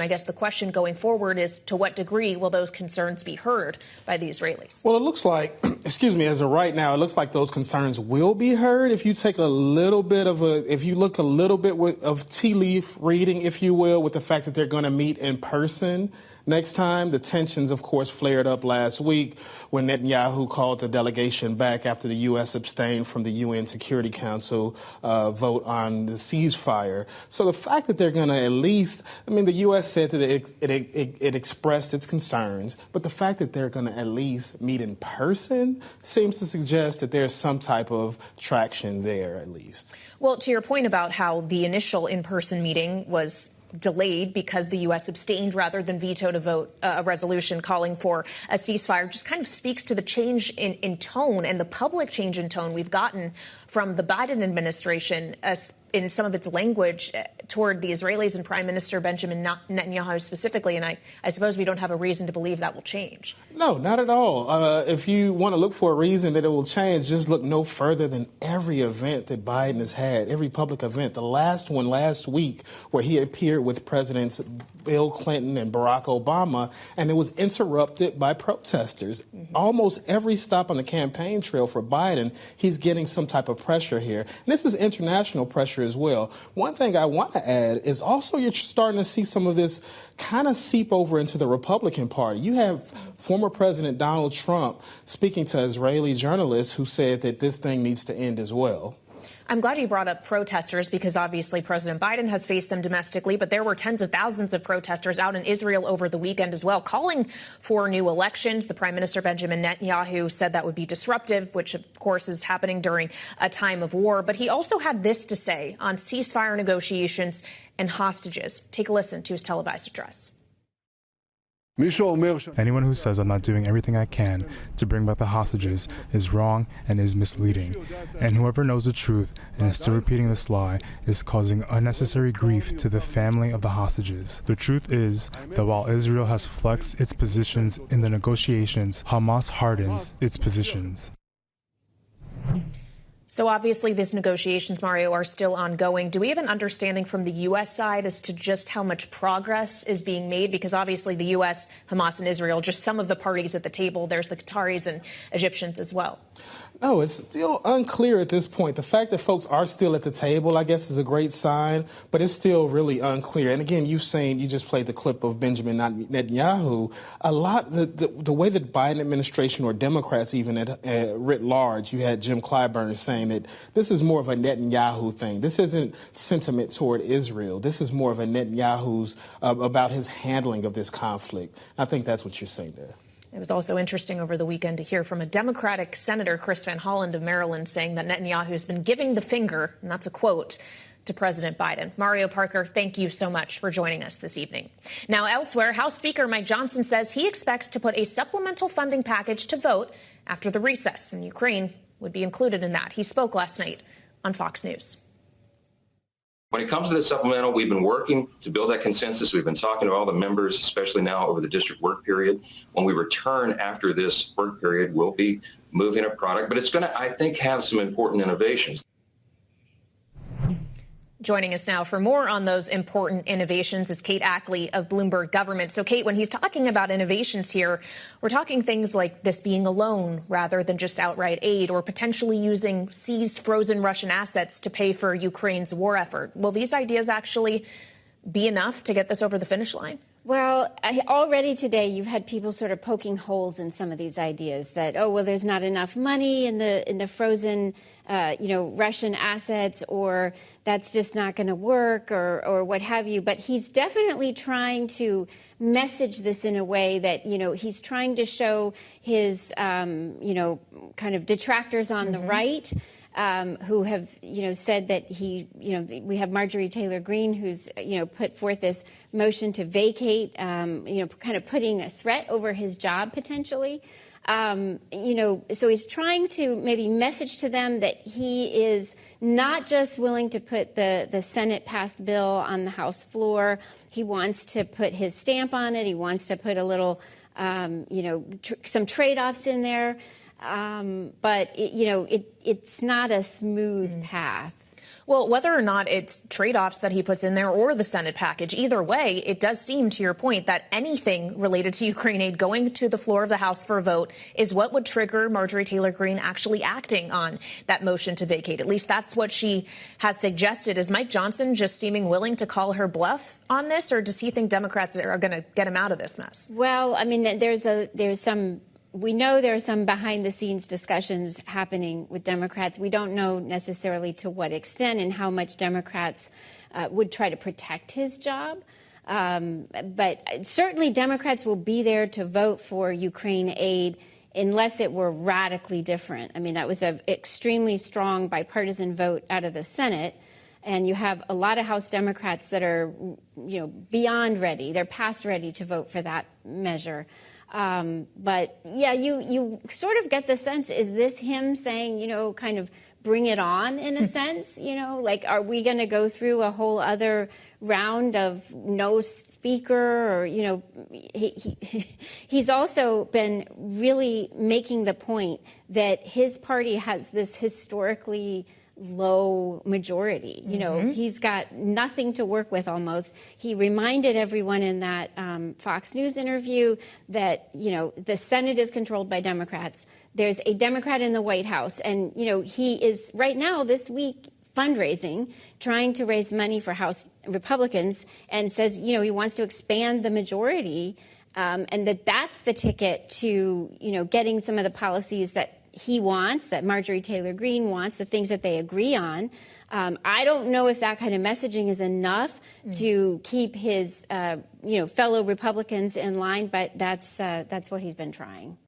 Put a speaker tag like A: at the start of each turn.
A: I guess the question going forward is, to what degree will those concerns be heard by the Israelis?
B: Well, it looks like, as of right now, it looks like those concerns will be heard. If you take a little bit if you look a little bit of tea leaf reading, if you will, with the fact that they're going to meet in person next time. The tensions, of course, flared up last week when Netanyahu called the delegation back after the U.S. abstained from the UN Security Council vote on the ceasefire. So the fact that they're going to at least, the U.S. said that it expressed its concerns, but the fact that they're going to at least meet in person seems to suggest that there's some type of traction there, at least.
A: Well, to your point about how the initial in-person meeting was delayed because the U.S. abstained rather than vetoed a resolution calling for a ceasefire, just kind of speaks to the change in tone and the public change in tone we've gotten from the Biden administration in some of its language toward the Israelis and Prime Minister Benjamin Netanyahu specifically. And I suppose we don't have a reason to believe that will change. No, not at all. If you want to look for a reason that it will change, just look no further than every event that Biden has had, every public event. The last one last week where he appeared with Presidents Bill Clinton and Barack Obama, and it was interrupted by protesters. Mm-hmm. Almost every stop on the campaign trail for Biden, he's getting some type of pressure here. And this is international pressure as well. One thing I want to add is also you're starting to see some of this kind of seep over into the Republican Party. You have former President Donald Trump speaking to Israeli journalists who said that this thing needs to end as well. I'm glad you brought up protesters because obviously President Biden has faced them domestically, but there were tens of thousands of protesters out in Israel over the weekend as well, calling for new elections. The Prime Minister Benjamin Netanyahu said that would be disruptive, which of course is happening during a time of war. But he also had this to say on ceasefire negotiations and hostages. Take a listen to his televised address.
C: Anyone who says I'm not doing everything I can to bring back the hostages is wrong and is misleading. And whoever knows the truth and is still repeating this lie is causing unnecessary grief to the family of the hostages. The truth is that while Israel has flexed its positions in the negotiations, Hamas hardens its positions.
A: So obviously these negotiations, Mario, are still ongoing. Do we have an understanding from the U.S. side as to just how much progress is being made? Because obviously the U.S., Hamas and Israel, just some of the parties at the table. There's the Qataris and Egyptians as well. No, it's still unclear at this point. The fact that folks are still at the table, I guess, is a great sign, but it's still really unclear. And again, you just played the clip of Benjamin Netanyahu. The way that Biden administration or Democrats even writ large, you had Jim Clyburn saying that this is more of a Netanyahu thing. This isn't sentiment toward Israel. This is more of a Netanyahu's about his handling of this conflict. I think that's what you're saying there. It was also interesting over the weekend to hear from a Democratic Senator, Chris Van Hollen of Maryland, saying that Netanyahu has been giving the finger, and that's a quote, to President Biden. Mario Parker, thank you so much for joining us this evening. Now, elsewhere, House Speaker Mike Johnson says he expects to put a supplemental funding package to vote after the recess, and Ukraine would be included in that. He spoke last night on Fox News.
D: When it comes to the supplemental, we've been working to build that consensus. We've been talking to all the members, especially now over the district work period. When we return after this work period, we'll be moving a product, but it's going to, I think, have some important innovations.
A: Joining us now for more on those important innovations is Kate Ackley of Bloomberg Government. So, Kate, when he's talking about innovations here, we're talking things like this being a loan rather than just outright aid, or potentially using seized frozen Russian assets to pay for Ukraine's war effort. Will these ideas actually be enough to get this over the finish line?
E: Well, already today you've had people sort of poking holes in some of these ideas that, oh, well, there's not enough money in the frozen, Russian assets, or that's just not going to work, or what have you. But he's definitely trying to message this in a way that, he's trying to show his, kind of detractors on the right. Who have, said that we have Marjorie Taylor Greene, who's, put forth this motion to vacate, kind of putting a threat over his job potentially. So he's trying to maybe message to them that he is not just willing to put the Senate passed bill on the House floor. He wants to put his stamp on it. He wants to put a little, some trade-offs in there. But, it's not a smooth path.
A: Well, whether or not it's trade-offs that he puts in there or the Senate package, either way, it does seem, to your point, that anything related to Ukraine aid going to the floor of the House for a vote is what would trigger Marjorie Taylor Greene actually acting on that motion to vacate. At least that's what she has suggested. Is Mike Johnson just seeming willing to call her bluff on this, or does he think Democrats are going to get him out of this mess?
E: Well, I mean, we know there are some behind-the-scenes discussions happening with Democrats. We don't know necessarily to what extent and how much Democrats would try to protect his job. But certainly Democrats will be there to vote for Ukraine aid unless it were radically different. I mean, that was an extremely strong bipartisan vote out of the Senate. And you have a lot of House Democrats that are, beyond ready. They're past ready to vote for that measure. But yeah, you sort of get the sense, is this him saying, kind of bring it on in a sense? Like, are we going to go through a whole other round of no speaker? Or, he's also been really making the point that his party has this historically low majority. He's got nothing to work with almost. He reminded everyone in that Fox News interview that, the Senate is controlled by Democrats. There's a Democrat in the White House. And, he is right now this week fundraising, trying to raise money for House Republicans, and says, he wants to expand the majority, and that's the ticket to, getting some of the policies that he wants, that Marjorie Taylor Greene wants, the things that they agree on. I don't know if that kind of messaging is enough to keep his, fellow Republicans in line, but that's what he's been trying.